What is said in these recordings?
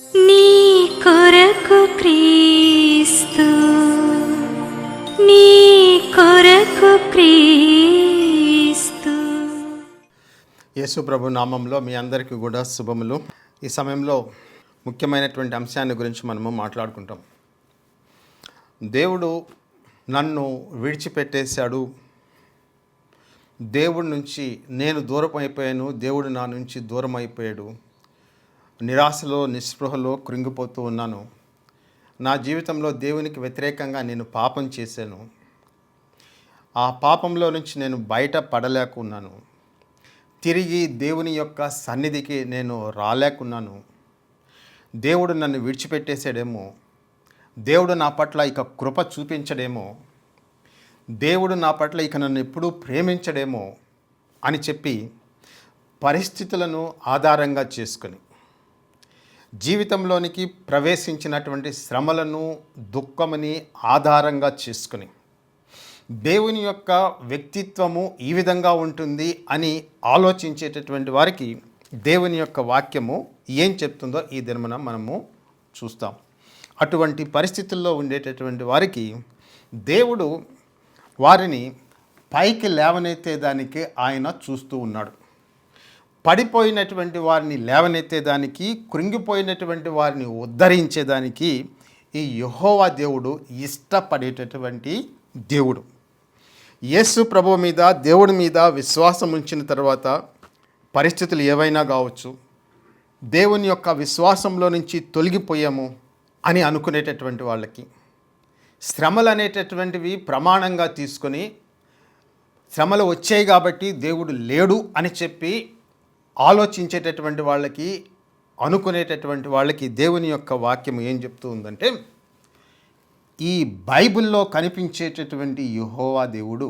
నీ కొరకు క్రీస్తు, నీ కొరకు క్రీస్తు. యేసు ప్రభు నామంలో మీ అందరికీ కూడా శుభములు. ఈ సమయంలో ముఖ్యమైనటువంటి అంశాన్ని గురించి మనము మాట్లాడుకుంటాం. దేవుడు నన్ను విడిచిపెట్టేశాడు, దేవుడి నుంచి నేను దూరం అయిపోయాను, దేవుడు నా నుంచి దూరం అయిపోయాడు, నిరాశలో నిస్పృహలో కృంగిపోతూ ఉన్నాను, నా జీవితంలో దేవునికి వ్యతిరేకంగా నేను పాపం చేశాను, ఆ పాపంలో నుంచి నేను బయట పడలేకున్నాను, తిరిగి దేవుని యొక్క సన్నిధికి నేను రాలేకున్నాను, దేవుడు నన్ను విడిచిపెట్టేసాడేమో, దేవుడు నా పట్ల ఇక కృప చూపించడేమో, దేవుడు నా పట్ల ఇక నన్ను ఎప్పుడూ ప్రేమించడేమో అని చెప్పి పరిస్థితులను ఆధారంగా చేసుకొని జీవితంలోనికి ప్రవేశించినటువంటి శ్రమలను దుఃఖముని ఆధారంగా చేసుకుని దేవుని యొక్క వ్యక్తిత్వము ఈ విధంగా ఉంటుంది అని ఆలోచించేటటువంటి వారికి దేవుని యొక్క వాక్యము ఏం చెప్తుందో ఈ దినమున మనము చూస్తాం. అటువంటి పరిస్థితుల్లో ఉండేటటువంటి వారికి దేవుడు వారిని పైకి లేవనెత్తేదానికి ఆయన చూస్తూ ఉన్నాడు. పడిపోయినటువంటి వారిని లేవనెత్తేదానికి, కృంగిపోయినటువంటి వారిని ఉద్ధరించేదానికి ఈ యెహోవా దేవుడు ఇష్టపడేటటువంటి దేవుడు. యేసు ప్రభువు మీద, దేవుడి మీద విశ్వాసం ఉంచిన తర్వాత పరిస్థితులు ఏవైనా కావచ్చు, దేవుని యొక్క విశ్వాసంలో నుంచి తొలగిపోయాము అని అనుకునేటటువంటి వాళ్ళకి, శ్రమలు అనేటటువంటివి ప్రమాణంగా తీసుకొని శ్రమలు వచ్చాయి కాబట్టి దేవుడు లేడు అని చెప్పి ఆలోచించేటటువంటి వాళ్ళకి, అనుకునేటటువంటి వాళ్ళకి దేవుని యొక్క వాక్యం ఏం చెప్తూ ఉందంటే, ఈ బైబిల్లో కనిపించేటటువంటి యెహోవా దేవుడు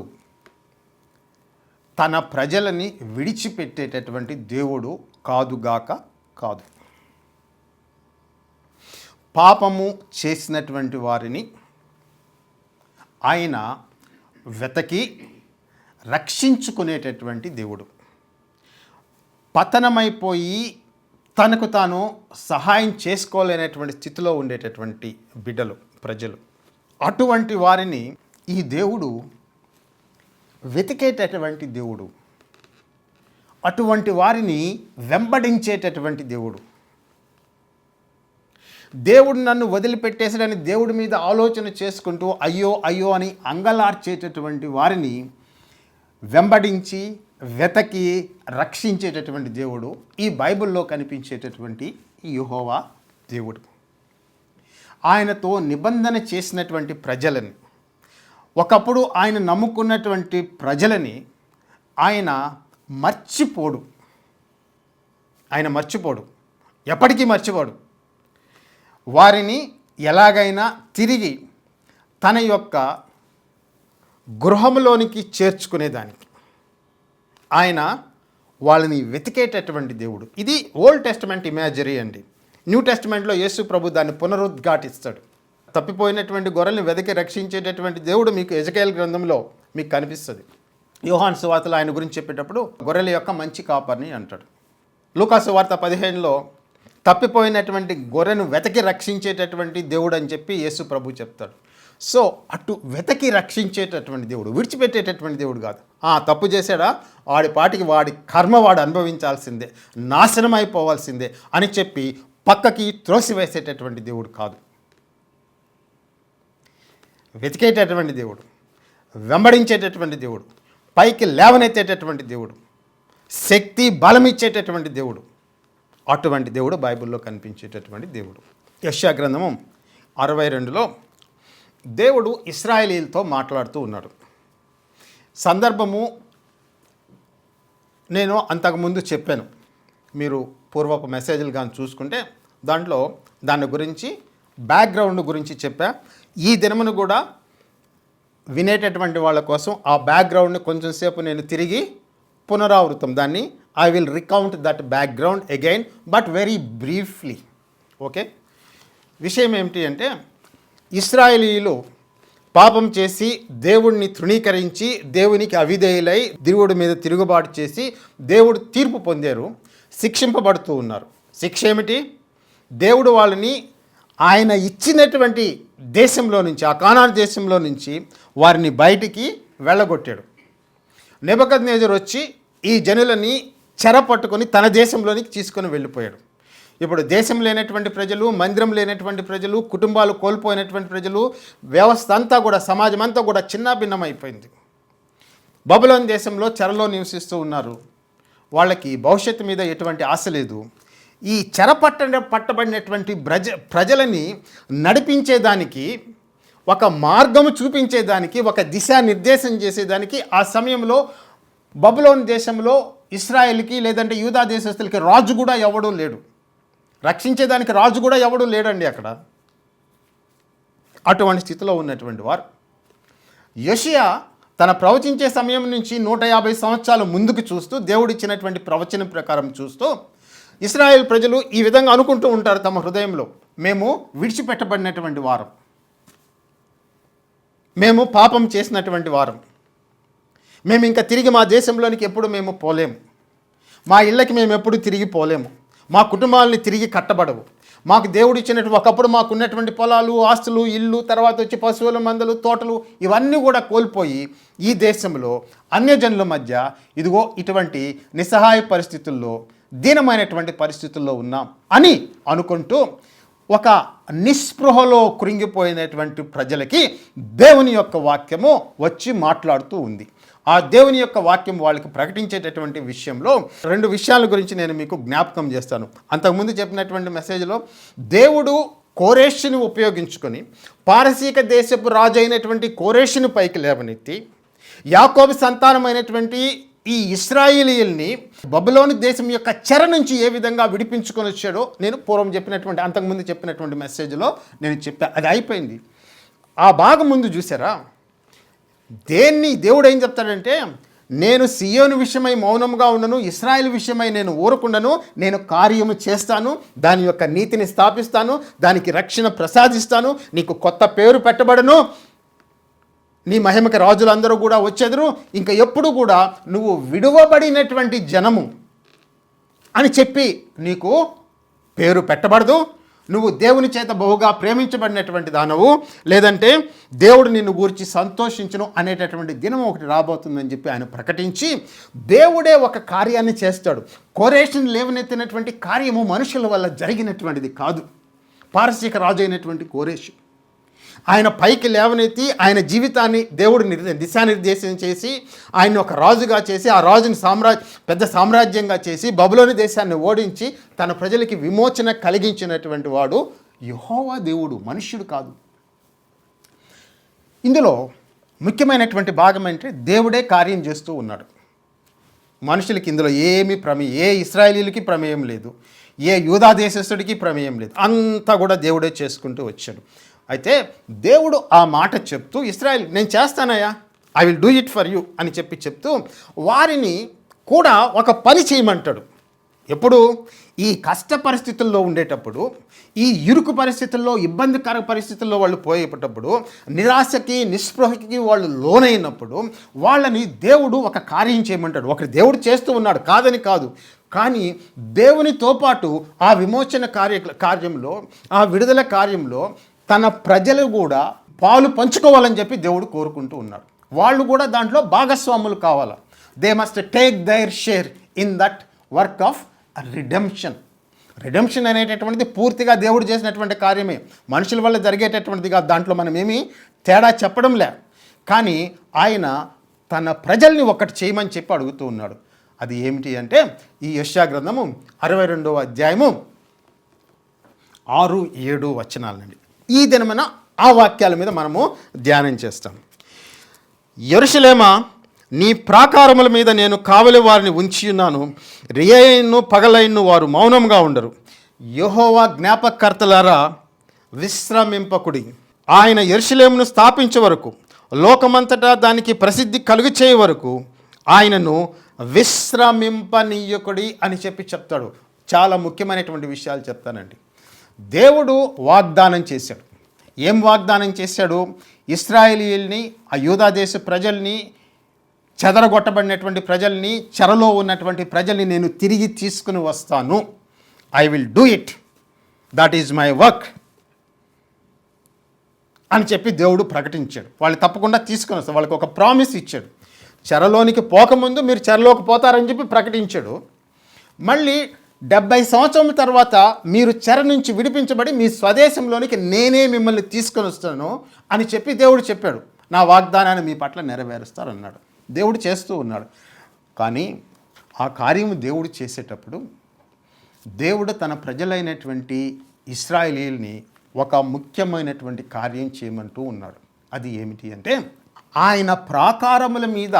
తన ప్రజలని విడిచిపెట్టేటటువంటి దేవుడు కాదుగాక కాదు. పాపము చేసినటువంటి వారిని ఆయన వెతకి రక్షించుకునేటటువంటి దేవుడు. పతనమైపోయి తనకు తాను సహాయం చేసుకోలేనటువంటి స్థితిలో ఉండేటటువంటి బిడ్డలు, ప్రజలు, అటువంటి వారిని ఈ దేవుడు వెతికేటటువంటి దేవుడు, అటువంటి వారిని వెంబడించేటటువంటి దేవుడు. దేవుడు నన్ను వదిలిపెట్టేసాడని దేవుడి మీద ఆలోచన చేసుకుంటూ అయ్యో అయ్యో అని అంగలార్చేటటువంటి వారిని వెంబడించి వెతకి రక్షించేటటువంటి దేవుడు ఈ బైబిల్లో కనిపించేటటువంటి యెహోవా దేవుడు. ఆయనతో నిబంధన చేసినటువంటి ప్రజలని, ఒకప్పుడు ఆయన నమ్ముకున్నటువంటి ప్రజలని ఆయన మర్చిపోడు. ఆయన మర్చిపోడు, ఎప్పటికీ మర్చిపోడు. వారిని ఎలాగైనా తిరిగి తన యొక్క గృహంలోనికి చేర్చుకునేదానికి ఆయన వాళ్ళని వెతికేటటువంటి దేవుడు. ఇది ఓల్డ్ టెస్టమెంట్ ఇమేజరీ అండి. న్యూ టెస్టమెంట్లో యేసు ప్రభు దాన్ని పునరుద్ఘాటిస్తాడు. తప్పిపోయినటువంటి గొర్రెల్ని వెతికి రక్షించేటటువంటి దేవుడు మీకు యెజెకయేలు గ్రంథంలో మీకు కనిపిస్తుంది. యోహాను సువార్తలో ఆయన గురించి చెప్పేటప్పుడు గొర్రెల యొక్క మంచి కాపరిని అంటాడు. లూకా సువార్త 15లో తప్పిపోయినటువంటి గొర్రెను వెతకి రక్షించేటటువంటి దేవుడు అని చెప్పి యేసు ప్రభు చెప్తాడు. సో అటు వెతకి రక్షించేటటువంటి దేవుడు, విడిచిపెట్టేటటువంటి దేవుడు కాదు. తప్పు చేశాడా, వాడి పాటికి వాడి కర్మ వాడు అనుభవించాల్సిందే, నాశనం అయిపోవాల్సిందే అని చెప్పి పక్కకి త్రోసివేసేటటువంటి దేవుడు కాదు. వెతికేటటువంటి దేవుడు, వెంబడించేటటువంటి దేవుడు, పైకి లేవనెత్తేటటువంటి దేవుడు, శక్తి బలం ఇచ్చేటటువంటి దేవుడు. అటువంటి దేవుడు బైబిల్లో కనిపించేటటువంటి దేవుడు. యెషయా గ్రంథము 62లో దేవుడు ఇశ్రాయేలీలతో మాట్లాడుతూ ఉన్నాడు. సందర్భము నేను అంతకుముందు చెప్పాను, మీరు పూర్వపు మెసేజ్లు కానీ చూసుకుంటే దాంట్లో దాని గురించి బ్యాక్గ్రౌండ్ గురించి చెప్పా. ఈ దినమును కూడా వినేటటువంటి వాళ్ళ కోసం ఆ బ్యాక్గ్రౌండ్ని కొంచెం సేపు నేను తిరిగి పునరావృతం, దాన్ని I will recount that background again but very briefly. Okay, విషయం ఏమిటి అంటే, ఇశ్రాయేలీయులు పాపం చేసి దేవుడిని తృణీకరించి దేవునికి అవిధేయులై దేవుడి మీద తిరుగుబాటు చేసి దేవుడు తీర్పు పొందారు, శిక్షింపబడుతూ ఉన్నారు. శిక్ష ఏమిటి? దేవుడు వాళ్ళని ఆయన ఇచ్చినటువంటి దేశంలో నుంచి, ఆ కానాను దేశంలో నుంచి వారిని బయటికి వెళ్ళగొట్టాడు. నెబుకద్నెజరు వచ్చి ఈ జనులని చెర పట్టుకొని తన దేశంలోనికి తీసుకొని వెళ్ళిపోయాడు. ఇప్పుడు దేశం లేనటువంటి ప్రజలు, మందిరం లేనటువంటి ప్రజలు, కుటుంబాలు కోల్పోయినటువంటి ప్రజలు, వ్యవస్థ అంతా కూడా, సమాజం అంతా కూడా చిన్నాభిన్నమైపోయింది. బబులోను దేశంలో చెరలో నివసిస్తూ ఉన్నారు. వాళ్ళకి భవిష్యత్తు మీద ఎటువంటి ఆశ లేదు. ఈ చెర పట్టబడినటువంటి ప్రజలని నడిపించేదానికి, ఒక మార్గము చూపించేదానికి, ఒక దిశానిర్దేశం చేసేదానికి ఆ సమయంలో బబులోను దేశంలో ఇశ్రాయేల్కి లేదంటే యూదా దేశస్తులకి రాజు కూడా ఎవడూ లేడు. రక్షించేదానికి రాజు కూడా ఎవడూ లేడండి అక్కడ. అటువంటి స్థితిలో ఉన్నటువంటి వారు యోషియా తన ప్రవచించే సమయం నుంచి 150 సంవత్సరాలు ముందుకు చూస్తూ, దేవుడిచ్చినటువంటి ప్రవచనం ప్రకారం చూస్తూ, ఇశ్రాయేల్ ప్రజలు ఈ విధంగా అనుకుంటూ ఉంటారు తమ హృదయంలో, మేము విడిచిపెట్టబడినటువంటి వారం, మేము పాపం చేసినటువంటి వారం, మేము ఇంకా తిరిగి మా దేశంలోనికి ఎప్పుడు మేము పోలేము, మా ఇళ్ళకి మేము ఎప్పుడు తిరిగి పోలేము, మా కుటుంబాలని తిరిగి కట్టబడవు, మాకు దేవుడు ఇచ్చినటువంటి ఒకప్పుడు మాకు ఉన్నటువంటి పొలాలు, ఆస్తులు, ఇల్లు, తర్వాత వచ్చి పశువుల మందలు, తోటలు, ఇవన్నీ కూడా కోల్పోయి ఈ దేశంలో అన్యజనుల మధ్య ఇదిగో ఇటువంటి నిస్సహాయ పరిస్థితుల్లో, దీనమైనటువంటి పరిస్థితుల్లో ఉన్నాం అని అనుకుంటూ ఒక నిస్పృహలో కృంగిపోయినటువంటి ప్రజలకి దేవుని యొక్క వాక్యము వచ్చి మాట్లాడుతూ ఉంది. ఆ దేవుని యొక్క వాక్యం వాళ్ళకి ప్రకటించేటటువంటి విషయంలో 2 విషయాల గురించి నేను మీకు జ్ఞాపకం చేస్తాను. అంతకుముందు చెప్పినటువంటి మెసేజ్లో దేవుడు కోరేషుని ఉపయోగించుకొని పారసీక దేశపు రాజు అయినటువంటి కోరేషుని పైకి లేవనెత్తి యాకోబు సంతానమైనటువంటి ఈ ఇశ్రాయేలీయుల్ని బబులోను దేశం యొక్క చెర నుంచి ఏ విధంగా విడిపించుకొని వచ్చాడో నేను పూర్వం చెప్పినటువంటి, అంతకుముందు చెప్పినటువంటి మెసేజ్లో నేను చెప్పా. అది అయిపోయింది. ఆ భాగం ముందు చూసారా, దేన్ని దేవుడు ఏం చెప్తాడంటే, నేను సియోను విషయమై మౌనంగా ఉండను, ఇశ్రాయేల్ విషయమై నేను ఊరకుండను, నేను కార్యము చేస్తాను, దాని యొక్క నీతిని స్థాపిస్తాను, దానికి రక్షణ ప్రసాదిస్తాను, నీకు కొత్త పేరు పెట్టబడను, నీ మహిమకి రాజులందరూ కూడా వచ్చెదరు, ఇంకా ఎప్పుడు కూడా నువ్వు విడువబడినటువంటి జనము అని చెప్పి నీకు పేరు పెట్టబడదు, నువ్వు దేవుని చేత బహుగా ప్రేమించబడినటువంటి దానవు, లేదంటే దేవుడు నిన్ను గూర్చి సంతోషించును అనేటటువంటి దినం ఒకటి రాబోతుందని చెప్పి ఆయన ప్రకటించి దేవుడే ఒక కార్యాన్ని చేస్తాడు. కోరేషుని లేవనెత్తినటువంటి కార్యము మనుషుల వల్ల జరిగినటువంటిది కాదు. పారసీక రాజు అయినటువంటి కోరేషు ఆయన పైకి లేవనెత్తి ఆయన జీవితాన్ని దేవుడు దిశానిర్దేశం చేసి ఆయన ఒక రాజుగా చేసి ఆ రాజుని పెద్ద సామ్రాజ్యంగా చేసి బబులోను దేశాన్ని ఓడించి తన ప్రజలకి విమోచన కలిగించినటువంటి వాడు యెహోవా దేవుడు, మనుష్యుడు కాదు. ఇందులో ముఖ్యమైనటువంటి భాగం అంటే దేవుడే కార్యం చేస్తూ ఉన్నాడు. మనుషులకి ఇందులో ఏ ఇశ్రాయేలీలకి ప్రమేయం లేదు, ఏ యూదా దేశస్థుడికి ప్రమేయం లేదు, అంతా కూడా దేవుడే చేసుకుంటూ వచ్చాడు. అయితే దేవుడు ఆ మాట చెప్తూ, ఇశ్రాయేల్ నేను చేస్తానయ్యా, I will do it for you అని చెప్తూ వారిని కూడా ఒక పని చేయమంటాడు. ఎప్పుడు ఈ కష్ట పరిస్థితుల్లో ఉండేటప్పుడు, ఈ ఇరుకు పరిస్థితుల్లో, ఇబ్బందికర పరిస్థితుల్లో వాళ్ళు పోయేటప్పుడు, నిరాశకి నిస్పృహకి వాళ్ళు లోనైనప్పుడు వాళ్ళని దేవుడు ఒక కార్యం చేయమంటాడు. ఒకటి దేవుడు చేస్తూ ఉన్నాడు, కాదని కాదు, కానీ దేవునితో పాటు ఆ విమోచన కార్యంలో, ఆ విడుదల కార్యంలో తన ప్రజలు కూడా పాలు పంచుకోవాలని చెప్పి దేవుడు కోరుకుంటూ ఉన్నాడు. వాళ్ళు కూడా దాంట్లో భాగస్వాములు కావాలా. They must take their share in that work of redemption. Redemption అనేటటువంటిది పూర్తిగా దేవుడు చేసినటువంటి కార్యమే, మనుషుల వల్ల జరిగేటటువంటిది కాదు. దాంట్లో మనం ఏమీ తేడా చెప్పడంలే, కానీ ఆయన తన ప్రజల్ని ఒకటి చేయమని చెప్పి అడుగుతూ ఉన్నాడు. అది ఏమిటి అంటే ఈ యెషయా గ్రంథము 62వ అధ్యాయము 6-7 వచనాలండి. ఈ దినమైన ఆ వాక్యాల మీద మనము ధ్యానం చేస్తాం. యెరూషలేమా, నీ ప్రాకారముల మీద నేను కావలి వారిని ఉంచి ఉన్నాను, రియైను పగలైను వారు మౌనంగా ఉండరు. యెహోవా జ్ఞాపకర్తలారా విశ్రమింపకుడి. ఆయన యెరూషలేమును స్థాపించే వరకు, లోకమంతటా దానికి ప్రసిద్ధి కలుగు చేయ వరకు ఆయనను విశ్రమింపనీయకుడి అని చెప్పి చెప్తాడు. చాలా ముఖ్యమైనటువంటి విషయాలు చెప్తానండి. దేవుడు వాగ్దానం చేశాడు. ఏం వాగ్దానం చేశాడు? ఇశ్రాయేలీయుల్ని, ఆ యూదా దేశ ప్రజల్ని, చెదరగొట్టబడినటువంటి ప్రజల్ని, చెరలో ఉన్నటువంటి ప్రజల్ని నేను తిరిగి తీసుకుని వస్తాను. I will do it. That is my work అని చెప్పి దేవుడు ప్రకటించాడు. వాళ్ళు తప్పకుండా తీసుకొని వస్తారు. వాళ్ళకి ఒక ప్రామిస్ ఇచ్చాడు. చెరలోనికి పోకముందు మీరు చెరలోకి పోతారని చెప్పి ప్రకటించాడు. మళ్ళీ 70 సంవత్సరం తర్వాత మీరు చెర నుంచి విడిపించబడి మీ స్వదేశంలోనికి నేనే మిమ్మల్ని తీసుకొని వస్తాను అని చెప్పి దేవుడు చెప్పాడు. నా వాగ్దానాన్ని మీ పట్ల నెరవేరుస్తారన్నాడు. దేవుడు చేస్తూ ఉన్నాడు. కానీ ఆ కార్యము దేవుడు చేసేటప్పుడు దేవుడు తన ప్రజలైనటువంటి ఇశ్రాయేలీయుల్ని ఒక ముఖ్యమైనటువంటి కార్యం చేయమంటూ ఉన్నాడు. అది ఏమిటి అంటే, ఆయన ప్రాకారముల మీద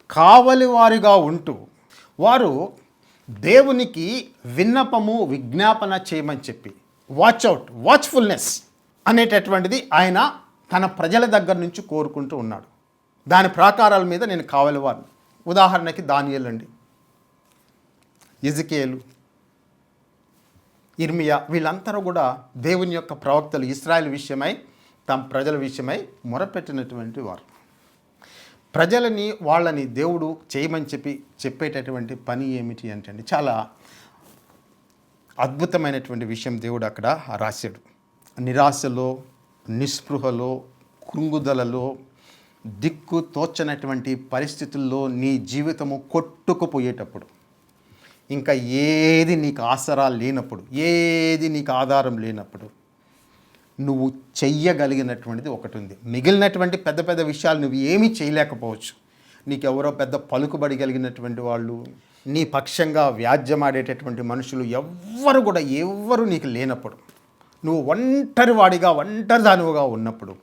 కావలివారిగా ఉంటూ వారు దేవునికి విన్నపము విజ్ఞాపన చేయమని చెప్పి వాచ్ఫుల్నెస్ అనేటటువంటిది ఆయన తన ప్రజల దగ్గర నుంచి కోరుకుంటూ ఉన్నాడు. దాని ప్రాకారాల మీద నేను కావలివారు. ఉదాహరణకి దానియేలు అండి, ఎజికేలు, ఇర్మియా, వీళ్ళందరూ కూడా దేవుని యొక్క ప్రవక్తలు, ఇశ్రాయేల్ విషయమై తమ ప్రజల విషయమై మొరపెట్టినటువంటి వారు. ప్రజలని వాళ్ళని దేవుడు చేయమని చెప్పేటటువంటి పని ఏమిటి అంటే చాలా అద్భుతమైనటువంటి విషయం దేవుడు అక్కడ రాశాడు. నిరాశలో, నిస్పృహలో, కృంగుదలలో, దిక్కు తోచనటువంటి పరిస్థితుల్లో నీ జీవితము కొట్టుకుపోయేటప్పుడు, ఇంకా ఏది నీకు ఆసరా లేనప్పుడు, ఏది నీకు ఆధారం లేనప్పుడు నువ్వు చెయ్యగలిగినటువంటిది ఒకటి ఉంది. మిగిలినటువంటి పెద్ద పెద్ద విషయాలు నువ్వు ఏమీ చేయలేకపోవచ్చు. నీకెవరో పెద్ద పలుకుబడి కలిగినటువంటి వాళ్ళు, నీ పక్షంగా వ్యాజ్యమాడేటటువంటి మనుషులు ఎవ్వరు నీకు లేనప్పుడు, నువ్వు ఒంటరిదానివిగా ఉన్నప్పుడు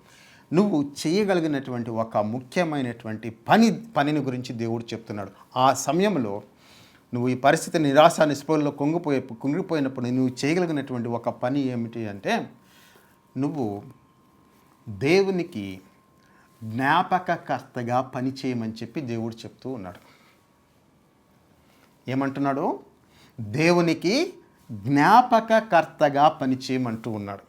నువ్వు చేయగలిగినటువంటి ఒక ముఖ్యమైనటువంటి పనిని గురించి దేవుడు చెప్తున్నాడు. ఆ సమయంలో నువ్వు ఈ పరిస్థితి నిరాశ నిస్పృహలో కుంగిపోయినప్పుడు నువ్వు చేయగలిగినటువంటి ఒక పని ఏమిటి అంటే, నువ్వు దేవునికి జ్ఞాపకకర్తగా పని చేయమని చెప్పి దేవుడు చెప్తూ ఉన్నాడు. ఏమంటున్నాడు? దేవునికి జ్ఞాపకకర్తగా పని చేయమంటూ ఉన్నాడు.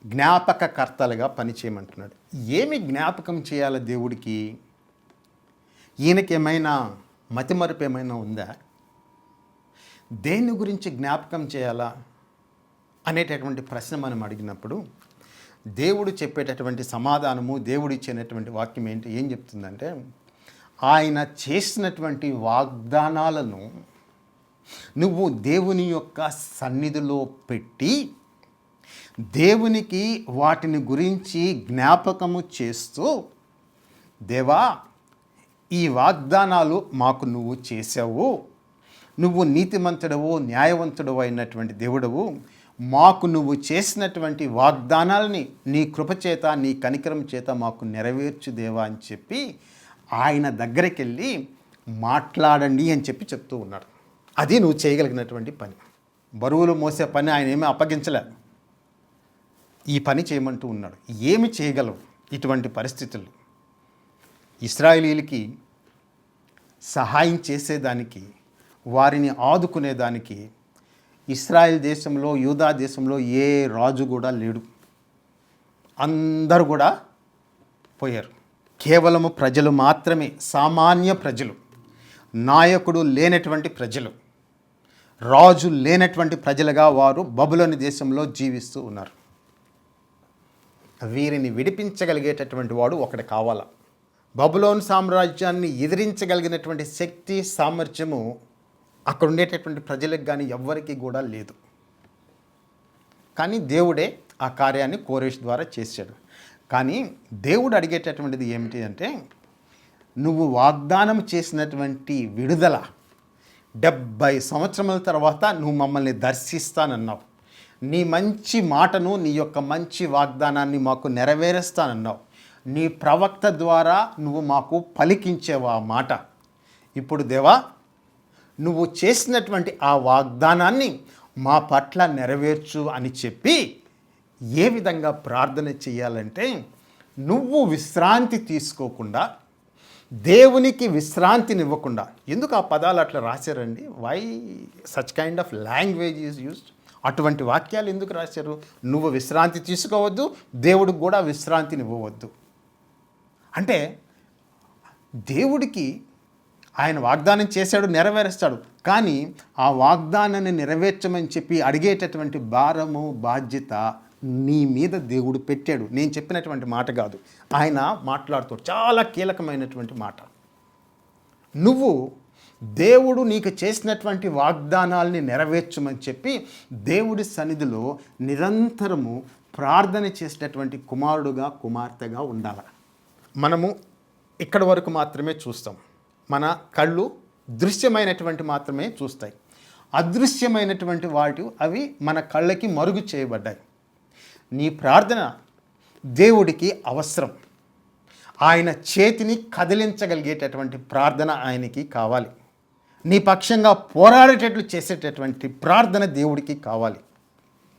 జ్ఞాపకకర్తలుగా పని చేయమంటున్నాడు. ఏమి జ్ఞాపకం చేయాలి దేవుడికి? ఈయనకేమైనా మతిమరుపు ఏమైనా ఉందా? దేని గురించి జ్ఞాపకం చేయాలా అనేటటువంటి ప్రశ్న మనం అడిగినప్పుడు దేవుడు చెప్పేటటువంటి సమాధానము, దేవుడు ఇచ్చేటటువంటి వాక్యం ఏం చెప్తుందంటే, ఆయన చేసినటువంటి వాగ్దానాలను నువ్వు దేవుని యొక్క సన్నిధిలో పెట్టి దేవునికి వాటిని గురించి జ్ఞాపకము చేస్తూ, దేవా ఈ వాగ్దానాలు మాకు నువ్వు చేసావు, నువ్వు నీతిమంతుడవు న్యాయవంతుడవు అయినటువంటి దేవుడవు, మాకు నువ్వు చేసినటువంటి వాగ్దానాలని నీ కృపచేత నీ కనికరం చేత మాకు నెరవేర్చు దేవా అని చెప్పి ఆయన దగ్గరికి వెళ్ళి మాట్లాడండి అని చెప్పి చెప్తూ ఉన్నాడు. అది నువ్వు చేయగలిగినటువంటి పని. బరువులు మోసే పని ఆయన ఏమీ అప్పగించలేదు. ఈ పని చేయమంటూ ఉన్నాడు. ఏమి చేయగలవు ఇటువంటి పరిస్థితుల్లో? ఇశ్రాయేలీయులకి సహాయం చేసేదానికి, వారిని ఆదుకునేదానికి ఇశ్రాయేల్ దేశంలో, యూదా దేశంలో ఏ రాజు కూడా లేడు. అందరూ కూడా పోయారు. కేవలము ప్రజలు మాత్రమే, సామాన్య ప్రజలు, నాయకుడు లేనటువంటి ప్రజలు, రాజు లేనటువంటి ప్రజలుగా వారు బబులోని దేశంలో జీవిస్తూ ఉన్నారు. వీరిని విడిపించగలిగేటటువంటి వాడు ఒకటి కావాలా. బబులోన్ సామ్రాజ్యాన్ని ఎదిరించగలిగినటువంటి శక్తి, సామర్థ్యము అక్కడ ఉండేటటువంటి ప్రజలకు కానీ ఎవ్వరికీ కూడా లేదు. కానీ దేవుడే ఆ కార్యాన్ని కోరేష్ ద్వారా చేశాడు. కానీ దేవుడు అడిగేటటువంటిది ఏమిటి అంటే, నువ్వు వాగ్దానం చేసినటువంటి విడుదల 70 సంవత్సరముల తర్వాత నువ్వు మమ్మల్ని దర్శిస్తానన్నావు. నీ మంచి మాటను, నీ యొక్క మంచి వాగ్దానాన్ని మాకు నెరవేరుస్తానన్నావు. నీ ప్రవక్త ద్వారా నువ్వు మాకు పలికించేవు ఆ మాట. ఇప్పుడు దేవా, నువ్వు చేసినటువంటి ఆ వాగ్దానాన్ని మా పట్ల నెరవేర్చు అని చెప్పి ఏ విధంగా ప్రార్థన చేయాలంటే, నువ్వు విశ్రాంతి తీసుకోకుండా, దేవునికి విశ్రాంతినివ్వకుండా. ఎందుకు ఆ పదాలు అట్లా రాశారండి? Why such kind of language is used? అటువంటి వాక్యాలు ఎందుకు రాశారు? నువ్వు విశ్రాంతి తీసుకోవద్దు, దేవుడికి కూడా విశ్రాంతినివ్వవద్దు. అంటే దేవుడికి ఆయన వాగ్దానం చేశాడు, నెరవేరుస్తాడు. కానీ ఆ వాగ్దానాన్ని నెరవేర్చమని చెప్పి అడిగేటటువంటి భారము, బాధ్యత నీ మీద దేవుడు పెట్టాడు. నేను చెప్పినటువంటి మాట కాదు, ఆయన మాట్లాడుతాడు. చాలా కీలకమైనటువంటి మాట. నువ్వు దేవుడు నీకు చేసినటువంటి వాగ్దానాల్ని నెరవేర్చమని చెప్పి దేవుడి సన్నిధిలో నిరంతరము ప్రార్థన చేసేటటువంటి కుమారుడుగా, కుమార్తెగా ఉండాలి. మనము ఇక్కడి వరకు మాత్రమే చూస్తాం. మన కళ్ళు దృశ్యమైనటువంటి మాత్రమే చూస్తాయి. అదృశ్యమైనటువంటి వాటి అవి మన కళ్ళకి మరుగు చేయబడ్డాయి. నీ ప్రార్థన దేవుడికి అవసరం. ఆయన చేతిని కదిలించగలిగేటటువంటి ప్రార్థన ఆయనకి కావాలి. నీ పక్షంగా పోరాడేటట్లు చేసేటటువంటి ప్రార్థన దేవుడికి కావాలి.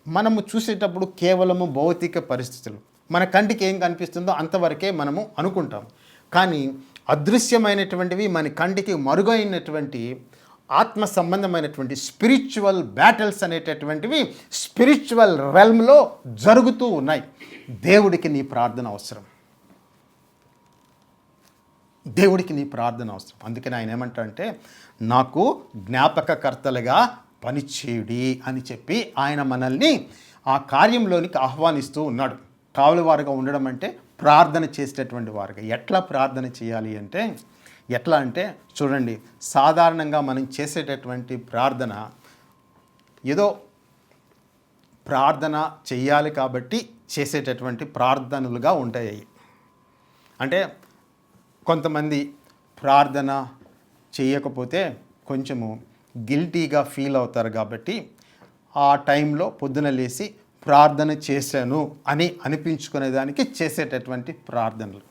మనము చూసేటప్పుడు కేవలము భౌతిక పరిస్థితులు, మన కంటికి ఏం కనిపిస్తుందో అంతవరకే మనము అనుకుంటాం. కానీ అదృశ్యమైనటువంటివి, మన కంటికి మరుగైనటువంటి ఆత్మ సంబంధమైనటువంటి స్పిరిచువల్ బ్యాటిల్స్ అనేటటువంటివి స్పిరిచువల్ రెల్మ్లో జరుగుతూ ఉన్నాయి. దేవుడికి నీ ప్రార్థన అవసరం. దేవుడికి నీ ప్రార్థన అవసరం. అందుకని ఆయన ఏమంటాడంటే, నాకు జ్ఞాపకకర్తలుగా పనిచేయుడి అని చెప్పి ఆయన మనల్ని ఆ కార్యంలోనికి ఆహ్వానిస్తూ ఉన్నాడు. కావలివారుగా ఉండడం అంటే ప్రార్థన చేసేటటువంటి వారుగా. ఎట్లా ప్రార్థన చేయాలి అంటే, ఎట్లా అంటే చూడండి, సాధారణంగా మనం చేసేటటువంటి ప్రార్థన ఏదో ప్రార్థన చెయ్యాలి కాబట్టి చేసేటటువంటి ప్రార్థనలుగా ఉంటాయి. అంటే కొంతమంది ప్రార్థన చేయకపోతే కొంచెము గిల్టీగా ఫీల్ అవుతారు కాబట్టి ఆ టైంలో పొద్దున లేచి ప్రార్థన చేశాను అని అనిపించుకునేదానికి చేసేటటువంటి ప్రార్థనలు.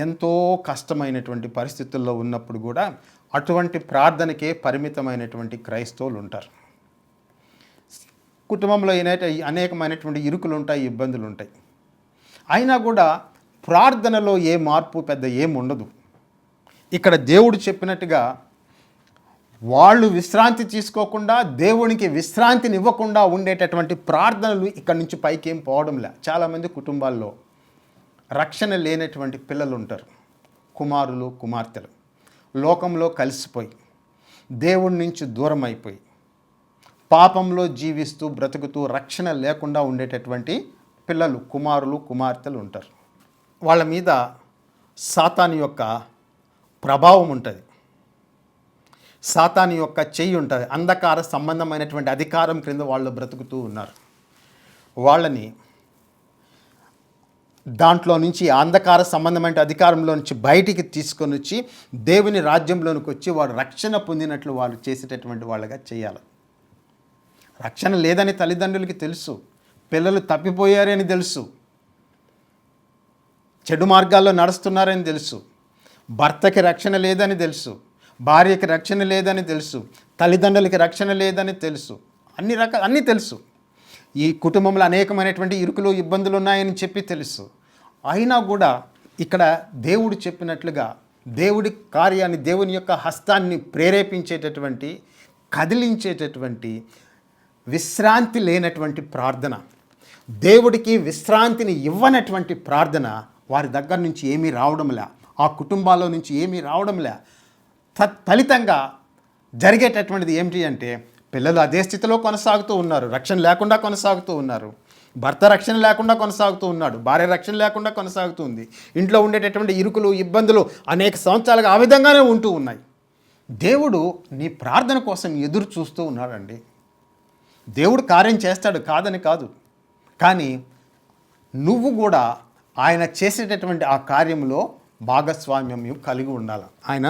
ఎంతో కష్టమైనటువంటి పరిస్థితుల్లో ఉన్నప్పుడు కూడా అటువంటి ప్రార్థనకే పరిమితమైనటువంటి క్రైస్తవులు ఉంటారు. కుటుంబంలో అనేకమైనటువంటి ఇరుకులు ఉంటాయి, ఇబ్బందులు ఉంటాయి. అయినా కూడా ప్రార్థనలో ఏ మార్పు పెద్ద ఏముండదు. ఇక్కడ దేవుడు చెప్పినట్టుగా వాళ్ళు విశ్రాంతి తీసుకోకుండా దేవునికి విశ్రాంతిని ఇవ్వకుండా ఉండేటటువంటి ప్రార్థనలు ఇక్కడి నుంచి పైకి ఏం పోవడంలే. చాలామంది కుటుంబాల్లో రక్షణ లేనటువంటి పిల్లలు ఉంటారు, కుమారులు, కుమార్తెలు లోకంలో కలిసిపోయి దేవుడి నుంచి దూరం అయిపోయి పాపంలో జీవిస్తూ బ్రతుకుతూ రక్షణ లేకుండా ఉండేటటువంటి పిల్లలు, కుమారులు, కుమార్తెలు ఉంటారు. వాళ్ళ మీద సాతాను యొక్క ప్రభావం ఉంటుంది, సాతాను యొక్క చెయ్యి ఉంటుంది. అంధకార సంబంధమైనటువంటి అధికారం క్రింద వాళ్ళు బ్రతుకుతూ ఉన్నారు. వాళ్ళని దాంట్లో నుంచి అంధకార సంబంధమైన అధికారంలో నుంచి బయటికి తీసుకొని వచ్చి దేవుని రాజ్యంలోనికి వచ్చి వాడు రక్షణ పొందినట్లు వాళ్ళు చేసేటటువంటి వాళ్ళగా చేయాలి. రక్షణ లేదని తల్లిదండ్రులకి తెలుసు, పిల్లలు తప్పిపోయారని తెలుసు, చెడు మార్గాల్లో నడుస్తున్నారని తెలుసు, భర్తకి రక్షణ లేదని తెలుసు, భార్యకి రక్షణ లేదని తెలుసు, తల్లిదండ్రులకి రక్షణ లేదని తెలుసు, అన్నీ తెలుసు. ఈ కుటుంబంలో అనేకమైనటువంటి ఇరుకులు, ఇబ్బందులు ఉన్నాయని చెప్పి తెలుసు. అయినా కూడా ఇక్కడ దేవుడు చెప్పినట్లుగా దేవుడి కార్యాన్ని, దేవుని యొక్క హస్తాన్ని ప్రేరేపించేటటువంటి, కదిలించేటటువంటి, విశ్రాంతి లేనటువంటి ప్రార్థన, దేవుడికి విశ్రాంతిని ఇవ్వనటువంటి ప్రార్థన వారి దగ్గర నుంచి ఏమీ రావడంలే, ఆ కుటుంబాల్లో నుంచి ఏమీ రావడంలే. ఫలితంగా జరిగేటటువంటిది ఏమిటి అంటే పిల్లలు అదే స్థితిలో కొనసాగుతూ ఉన్నారు, రక్షణ లేకుండా కొనసాగుతూ ఉన్నారు, భర్త రక్షణ లేకుండా కొనసాగుతూ ఉన్నాడు, భార్య రక్షణ లేకుండా కొనసాగుతుంది, ఇంట్లో ఉండేటటువంటి ఇరుకులు, ఇబ్బందులు అనేక సంవత్సరాలుగా ఆ విధంగానే ఉంటూ ఉన్నాయి. దేవుడు నీ ప్రార్థన కోసం ఎదురు చూస్తూ ఉన్నాడండి. దేవుడు కార్యం చేస్తాడు, కాదని కాదు, కానీ నువ్వు కూడా ఆయన చేసేటటువంటి ఆ కార్యంలో భాగస్వామ్యం కలిగి ఉండాలి. ఆయన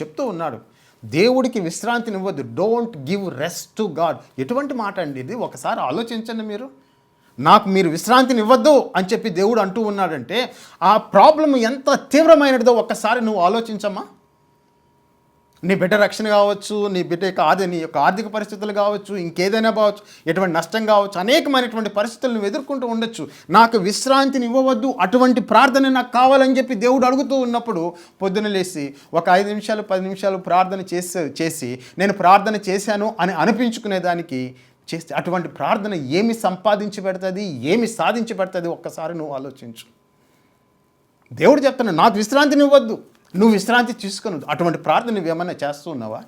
చెప్తూ ఉన్నాడు, దేవుడికి విశ్రాంతిని ఇవ్వద్దు, don't give rest to God. ఎటువంటి మాట అండి ఇది? ఒకసారి ఆలోచించండి మీరు. నాకు మీరు విశ్రాంతిని ఇవ్వద్దు అని చెప్పి దేవుడు అంటూ ఉన్నాడంటే ఆ ప్రాబ్లం ఎంత తీవ్రమైనదో ఒక్కసారి నువ్వు ఆలోచించమ్మా. నీ బిడ్డ రక్షణ కావచ్చు, నీ బిడ్డ నీ యొక్క ఆర్థిక పరిస్థితులు కావచ్చు, ఇంకేదైనా కావచ్చు, ఎటువంటి నష్టం కావచ్చు, అనేకమైనటువంటి పరిస్థితులు నువ్వు ఎదుర్కొంటూ ఉండొచ్చు. నాకు విశ్రాంతిని ఇవ్వవద్దు, అటువంటి ప్రార్థన నాకు కావాలని చెప్పి దేవుడు అడుగుతూ ఉన్నప్పుడు పొద్దున లేచి ఒక 5 నిమిషాలు 10 నిమిషాలు ప్రార్థన చేసి నేను ప్రార్థన చేశాను అని అనిపించుకునేదానికి చేస్తే అటువంటి ప్రార్థన ఏమి సంపాదించి పెడుతుంది, ఏమి సాధించి పెడుతుంది? ఒక్కసారి నువ్వు ఆలోచించు. దేవుడు చెప్తున్నాడు, నాకు విశ్రాంతిని ఇవ్వద్దు, నువ్వు విశ్రాంతి తీసుకుని అటువంటి ప్రార్థన నువ్వేమన్నా చేస్తూ ఉన్నావా?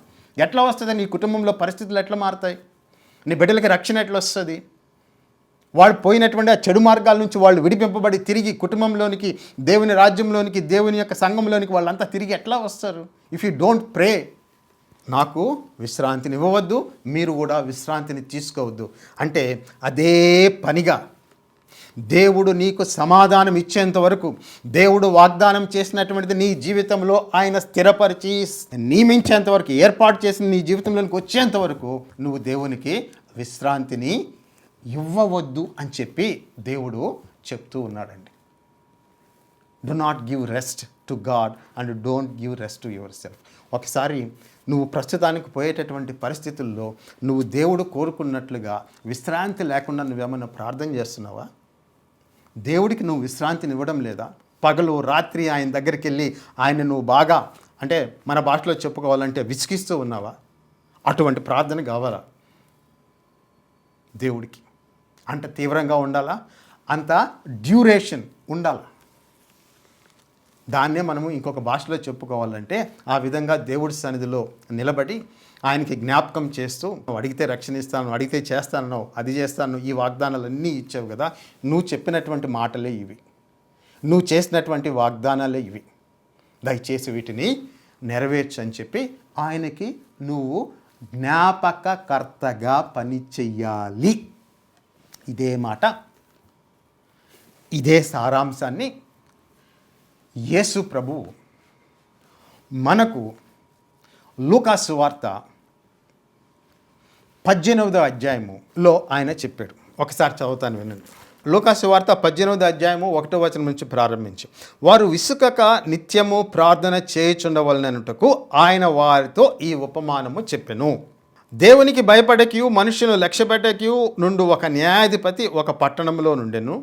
ఎట్లా వస్తుంది? నీ కుటుంబంలో పరిస్థితులు ఎట్లా మారుతాయి? నీ బిడ్డలకి రక్షణ ఎట్లా వస్తుంది? వాళ్ళు పోయినటువంటి ఆ చెడు మార్గాల నుంచి వాళ్ళు విడిపింపబడి తిరిగి కుటుంబంలోనికి, దేవుని రాజ్యంలోనికి, దేవుని యొక్క సంఘంలోనికి వాళ్ళంతా తిరిగి ఎట్లా వస్తారు? ఇఫ్ యూ డోంట్ ప్రే, నాకు విశ్రాంతిని ఇవ్వవద్దు, మీరు కూడా విశ్రాంతిని తీసుకోవద్దు అంటే అదే పనిగా దేవుడు నీకు సమాధానం ఇచ్చేంత వరకు, దేవుడు వాగ్దానం చేసినటువంటిది నీ జీవితంలో ఆయన స్థిరపరిచి నియమించేంత వరకు, ఏర్పాటు చేసిన నీ జీవితంలోనికి వచ్చేంత వరకు నువ్వు దేవునికి విశ్రాంతిని ఇవ్వవద్దు అని చెప్పి దేవుడు చెప్తూ ఉన్నాడండి. Do not give rest to God and don't give rest to your self. ఒకసారి నువ్వు ప్రస్తుతానికి పోయేటటువంటి పరిస్థితుల్లో నువ్వు దేవుడు కోరుకున్నట్లుగా విశ్రాంతి లేకుండా నువ్వేమన్నా ప్రార్థన చేస్తున్నావా? దేవుడికి నువ్వు విశ్రాంతిని ఇవ్వడం లేదా? పగలు రాత్రి ఆయన దగ్గరికి వెళ్ళి ఆయన నువ్వు బాగా, అంటే మన భాషలో చెప్పుకోవాలంటే విసిగిస్తూ ఉన్నావా? అటువంటి ప్రార్థన కావాలా దేవుడికి? అంత తీవ్రంగా ఉండాలా? అంత డ్యూరేషన్ ఉండాలా? దాన్నే మనము ఇంకొక భాషలో చెప్పుకోవాలంటే ఆ విధంగా దేవుడి సన్నిధిలో నిలబడి ఆయనకి జ్ఞాపకం చేస్తూ, నువ్వు అడిగితే రక్షణ ఇస్తాను, అడిగితే చేస్తాను, అది చేస్తాను, ఈ వాగ్దానాలన్నీ ఇచ్చావు కదా, నువ్వు చెప్పినటువంటి మాటలే ఇవి, నువ్వు చేసినటువంటి వాగ్దానాలే ఇవి, దయచేసి వీటిని నెరవేర్చు అని చెప్పి ఆయనకి నువ్వు జ్ఞాపకకర్తగా పని చెయ్యాలి. ఇదే మాట, ఇదే సారాంశాన్ని యేసు ప్రభువు మనకు లూకా సువార్త 18వ అధ్యాయములో ఆయన చెప్పాడు. ఒకసారి చదువుతాను వినండి. లూకా సువార్త 18వ అధ్యాయము 1వ వచనం నుంచి ప్రారంభించి, వారు విసుకక నిత్యము ప్రార్థన చేయుచుండవలననుటకు ఆయన వారితో ఈ ఉపమానము చెప్పెను. దేవునికి భయపడకియు మనుషులు లక్ష్యపెట్టకియు నుండు ఒక న్యాయాధిపతి ఒక పట్టణంలో నుండెను.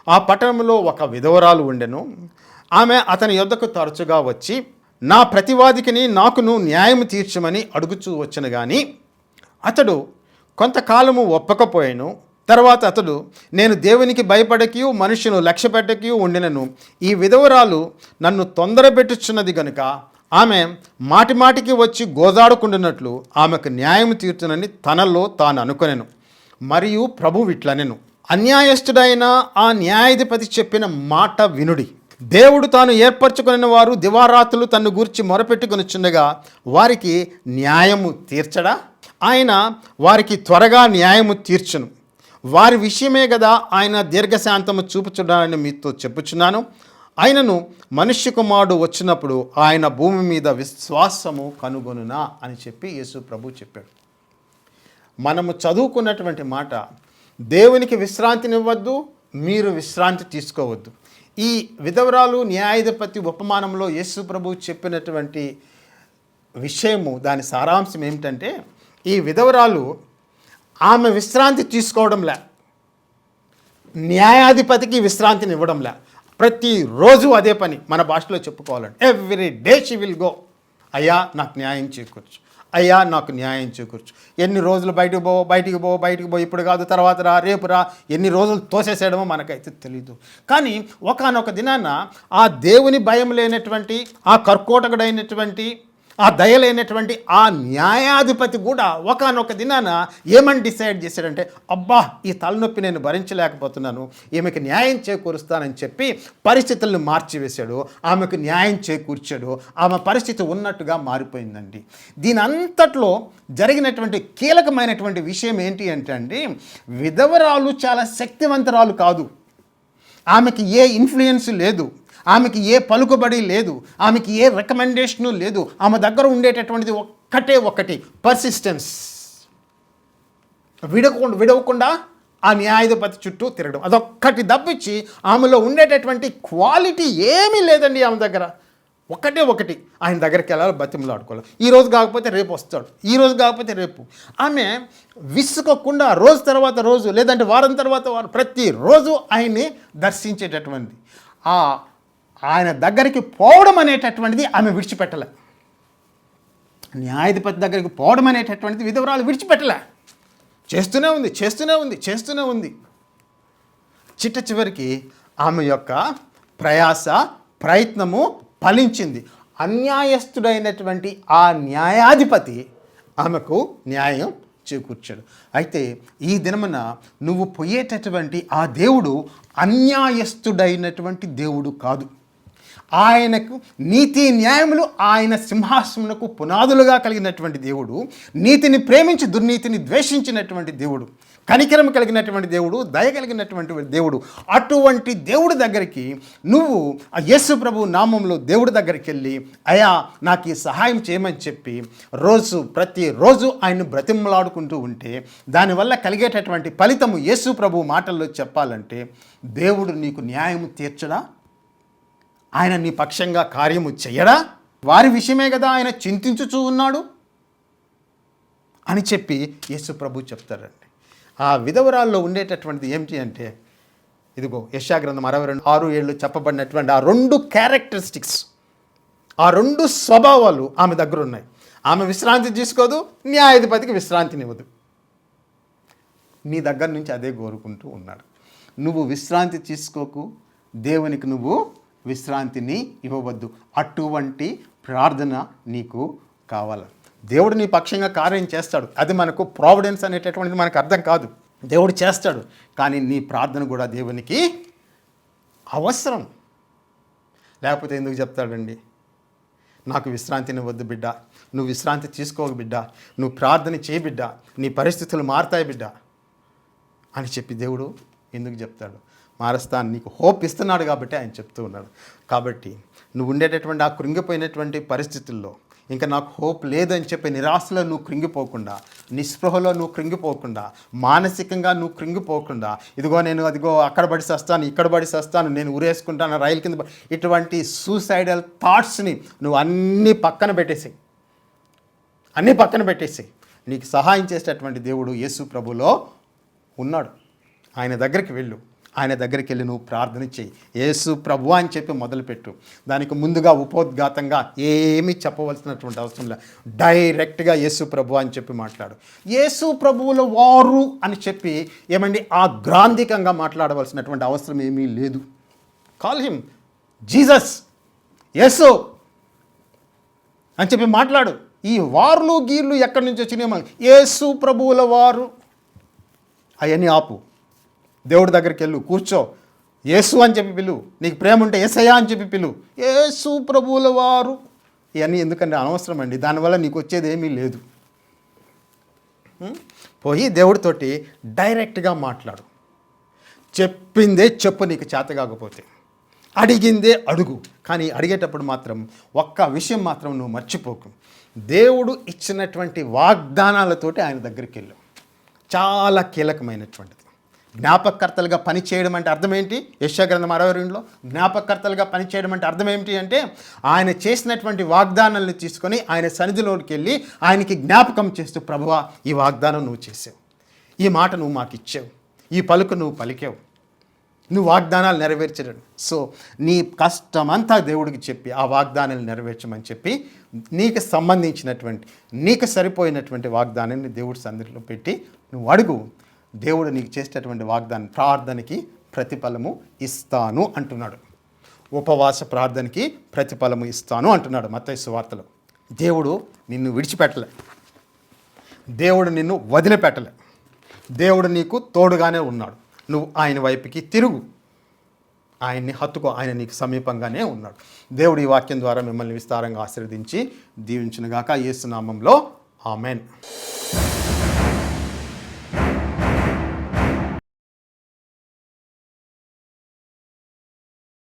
ఆ పట్టణంలో ఒక విధవరాలు ఉండెను. ఆమె అతని యొద్దకు తరచుగా వచ్చి, నా ప్రతివాదికిని నాకును న్యాయం తీర్చమని అడుగుచూ వచ్చను. కానీ అతడు కొంతకాలము ఒప్పకపోయాను. తర్వాత అతడు, నేను దేవునికి భయపడకియు మనుషులు లక్ష్యపెట్టకియు ఉండినను, ఈ విధవరాలు నన్ను తొందరపెట్టుచున్నది గనుక ఆమె మాటిమాటికి వచ్చి గోజాడుకుంటున్నట్లు ఆమెకు న్యాయం తీర్చునని తనలో తాను అనుకొనెను. మరియు ప్రభువు ఇట్లనెను, అన్యాయస్తుడైన ఆ న్యాయాధిపతి చెప్పిన మాట వినుడి. దేవుడు తాను ఏర్పరచుకుని వారు దివారాత్రులు తన్ను గూర్చి మొరపెట్టుకొనిచుండగా వారికి న్యాయము తీర్చడా? ఆయన వారికి త్వరగా న్యాయము తీర్చును. వారి విషయమే కదా ఆయన దీర్ఘశాంతము చూపుచున్నానని మీతో చెప్పుచున్నాను. ఆయనను మనుష్య కుమారుడు వచ్చినప్పుడు ఆయన భూమి మీద విశ్వాసము కనుగొనునా అని చెప్పి యేసు ప్రభు చెప్పాడు. మనము చదువుకున్నటువంటి మాట, దేవునికి విశ్రాంతినివ్వద్దు, మీరు విశ్రాంతి తీసుకోవద్దు. ఈ విధవరాలు న్యాయాధిపతి ఉపమానంలో యేసు ప్రభు చెప్పినటువంటి విషయము, దాని సారాంశం ఏమిటంటే, ఈ విధవరాలు ఆమె విశ్రాంతి తీసుకోవడంలే, న్యాయాధిపతికి విశ్రాంతిని ఇవ్వడంలే. ప్రతిరోజు అదే పని. మన భాషలో చెప్పుకోవాలంటే every day she will go, అయ్యా నాకు న్యాయం చేకూర్చు, అయ్యా నాకు న్యాయం చేకూర్చు. ఎన్ని రోజులు బయటికి పో, ఇప్పుడు కాదు, తర్వాత రా, రేపు రా, ఎన్ని రోజులు తోసేసేయడమో మనకైతే తెలీదు. కానీ ఒకానొక దినాన ఆ దేవుని భయం లేనటువంటి, ఆ కర్కోటకుడైనటువంటి, ఆ దయలేనటువంటి ఆ న్యాయాధిపతి కూడా ఒకానొక దినాన ఏమని డిసైడ్ చేశాడంటే, అబ్బా ఈ తలనొప్పి నేను భరించలేకపోతున్నాను, ఈమెకి న్యాయం చేకూరుస్తానని చెప్పి పరిస్థితులను మార్చివేశాడు, ఆమెకు న్యాయం చేకూర్చాడు. ఆమె పరిస్థితి ఉన్నట్టుగా మారిపోయిందండి. దీని అంతట్లో జరిగినటువంటి కీలకమైనటువంటి విషయం ఏంటి అంటే అండి, విధవరాలు చాలా శక్తివంతరాలు కాదు, ఆమెకి ఏ ఇన్ఫ్లుయెన్స్ లేదు, ఆమెకి ఏ పలుకుబడి లేదు, ఆమెకి ఏ రికమెండేషను లేదు. ఆమె దగ్గర ఉండేటటువంటిది ఒక్కటి పర్సిస్టెన్స్, విడవకుండా ఆ న్యాయాధిపతి చుట్టూ తిరగడం, అదొక్కటి తప్పించి ఆమెలో ఉండేటటువంటి క్వాలిటీ ఏమీ లేదండి. ఆమె దగ్గర ఒకటి ఆయన దగ్గరికి వెళ్ళాలి, బతిమలాడుకోవాలి. ఈరోజు కాకపోతే రేపు వస్తాడు, ఈరోజు కాకపోతే రేపు. ఆమె విసుకకుండా రోజు తర్వాత రోజు, లేదంటే వారం తర్వాత వారం, ప్రతిరోజు ఆయన్ని దర్శించేటటువంటి ఆయన దగ్గరికి పోవడం అనేటటువంటిది ఆమె విడిచిపెట్టలే. న్యాయాధిపతి దగ్గరికి పోవడం అనేటటువంటిది విధవరాలు విడిచిపెట్టలే. చేస్తూనే ఉంది. చిట్ట చివరికి ఆమె యొక్క ప్రయాస, ప్రయత్నము ఫలించింది. అన్యాయస్తుడైనటువంటి ఆ న్యాయాధిపతి ఆమెకు న్యాయం చేకూర్చాడు. అయితే ఈ దినమున నువ్వు పోయేటటువంటి ఆ దేవుడు అన్యాయస్తుడైనటువంటి దేవుడు కాదు. ఆయనకు నీతి న్యాయములు ఆయన సింహాసనకు పునాదులుగా కలిగినటువంటి దేవుడు, నీతిని ప్రేమించి దుర్నీతిని ద్వేషించినటువంటి దేవుడు, కనికరం కలిగినటువంటి దేవుడు, దయ కలిగినటువంటి దేవుడు. అటువంటి దేవుడి దగ్గరికి నువ్వు ఆ యేసు ప్రభు నామంలో దేవుడి దగ్గరికి వెళ్ళి, అయ్యా నాకు ఈ సహాయం చేయమని చెప్పి ప్రతిరోజు ఆయన్ని బ్రతిమలాడుకుంటూ ఉంటే దానివల్ల కలిగేటటువంటి ఫలితము యేసు ప్రభు మాటల్లో చెప్పాలంటే, దేవుడు నీకు న్యాయం తీర్చడా? ఆయన నీ పక్షంగా కార్యము చెయ్యడా? వారి విషయమే కదా ఆయన చింతించుచూ ఉన్నాడు అని చెప్పి యేసు ప్రభు చెప్తారండి. ఆ విధవరాల్లో ఉండేటటువంటిది ఏమిటి అంటే, ఇదిగో యెషయా గ్రంథం 62:6-7 చెప్పబడినటువంటి ఆ 2 క్యారెక్టరిస్టిక్స్, ఆ 2 స్వభావాలు ఆమె దగ్గర ఉన్నాయి. ఆమె విశ్రాంతి తీసుకోదు, న్యాయాధిపతికి విశ్రాంతినివ్వదు. నీ దగ్గర నుంచి అదే కోరుకుంటూ ఉన్నాడు. నువ్వు విశ్రాంతి తీసుకోకు, దేవునికి నువ్వు విశ్రాంతిని ఇవ్వవద్దు. అటువంటి ప్రార్థన నీకు కావాలి. దేవుడు నీ పక్షంగా కార్యం చేస్తాడు. అది మనకు ప్రావిడెన్స్ అనేటటువంటిది మనకు అర్థం కాదు. దేవుడు చేస్తాడు, కానీ నీ ప్రార్థన కూడా దేవునికి అవసరం. లేకపోతే ఎందుకు చెప్తాడండి, నాకు విశ్రాంతిని వద్దు బిడ్డ, నువ్వు విశ్రాంతి తీసుకోకు బిడ్డ, నువ్వు ప్రార్థన చేయి బిడ్డ, నీ పరిస్థితులు మారుతాయి బిడ్డ అని చెప్పి దేవుడు ఎందుకు చెప్తాడు? మారుస్తాను, నీకు హోప్ ఇస్తున్నాడు కాబట్టి ఆయన చెప్తూ ఉన్నాడు. కాబట్టి నువ్వు ఉండేటటువంటి ఆ కృంగిపోయినటువంటి పరిస్థితుల్లో ఇంకా నాకు హోప్ లేదని చెప్పి నిరాశలో నువ్వు కృంగిపోకుండా, నిస్పృహలో నువ్వు కృంగిపోకుండా, మానసికంగా నువ్వు కృంగిపోకుండా, అదిగో అక్కడ పడి వస్తాను, ఇక్కడ పడి వస్తాను, నేను ఊరేసుకుంటాను, రైలు కింద, ఇటువంటి సూసైడల్ థాట్స్ని నువ్వు అన్నీ పక్కన పెట్టేసి నీకు సహాయం చేసేటటువంటి దేవుడు యేసు ప్రభులో ఉన్నాడు. ఆయన దగ్గరికి వెళ్ళు, ఆయన దగ్గరికి వెళ్ళి నువ్వు ప్రార్థన చేయి. యేసు ప్రభు అని చెప్పి మొదలుపెట్టు. దానికి ముందుగా ఉపోద్ఘాతంగా ఏమీ చెప్పవలసినటువంటి అవసరం లేదు. డైరెక్ట్గా యేసు ప్రభు అని చెప్పి మాట్లాడు. యేసు ప్రభువుల వారు అని చెప్పి ఆ గ్రాంధికంగా మాట్లాడవలసినటువంటి అవసరం ఏమీ లేదు. కాల్ హిమ్ జీసస్, యేసు అని చెప్పి మాట్లాడు. ఈ వార్లు గీర్లు ఎక్కడి నుంచి వచ్చినాయి? యేసు ప్రభువుల వారు అవన్నీ ఆపు. దేవుడి దగ్గరికి వెళ్ళు, కూర్చో, యేసు అని చెప్పి పిలు. నీకు ప్రేమ ఉంటే యేసయ్యా అని చెప్పి పిలు. యేసు ప్రభువుల వారు ఇవన్నీ ఎందుకంటే అనవసరం అండి. దానివల్ల నీకు వచ్చేది ఏమీ లేదు. పోయి దేవుడితోటి డైరెక్ట్గా మాట్లాడు. చెప్పిందే చెప్పు, నీకు చేత కాకపోతే అడిగిందే అడుగు. కానీ అడిగేటప్పుడు మాత్రం ఒక్క విషయం మాత్రం నువ్వు మర్చిపోకు, దేవుడు ఇచ్చినటువంటి వాగ్దానాలతోటి ఆయన దగ్గరికి వెళ్ళు. చాలా కీలకమైనటువంటిది. జ్ఞాపకర్తలుగా పనిచేయడం అంటే అర్థం ఏంటి? యెషయా గ్రంథం 62లో జ్ఞాపకర్తలుగా పనిచేయడం అంటే అర్థం ఏమిటి అంటే, ఆయన చేసినటువంటి వాగ్దానాలను తీసుకొని ఆయన సన్నిధిలోకి వెళ్ళి ఆయనకి జ్ఞాపకం చేస్తూ, ప్రభువా ఈ వాగ్దానం నువ్వు చేసావు, ఈ మాట నువ్వు మాకు ఇచ్చావు, ఈ పలుకు నువ్వు పలికావు, నువ్వు వాగ్దానాలు నెరవేర్చడం. సో నీ కష్టమంతా దేవుడికి చెప్పి ఆ వాగ్దానాలు నెరవేర్చమని చెప్పి నీకు సంబంధించినటువంటి, నీకు సరిపోయినటువంటి వాగ్దానాన్ని దేవుడి సన్నిధిలో పెట్టి నువ్వు అడుగు. దేవుడు నీకు చేసేటటువంటి వాగ్దానం, ప్రార్థనకి ప్రతిఫలము ఇస్తాను అంటున్నాడు. ఉపవాస ప్రార్థనకి ప్రతిఫలము ఇస్తాను అంటున్నాడు మత్తయి సువార్తలో. దేవుడు నిన్ను విడిచిపెట్టలే, దేవుడు నిన్ను వదిలిపెట్టలే, దేవుడు నీకు తోడుగానే ఉన్నాడు. నువ్వు ఆయన వైపుకి తిరుగు, ఆయన్ని హత్తుకో, ఆయన నీకు సమీపంగానే ఉన్నాడు. దేవుడు ఈ వాక్యం ద్వారా మిమ్మల్ని విస్తారంగా ఆశీర్వదించి దీవించునుగాక. యేసు నామములో ఆమెన్.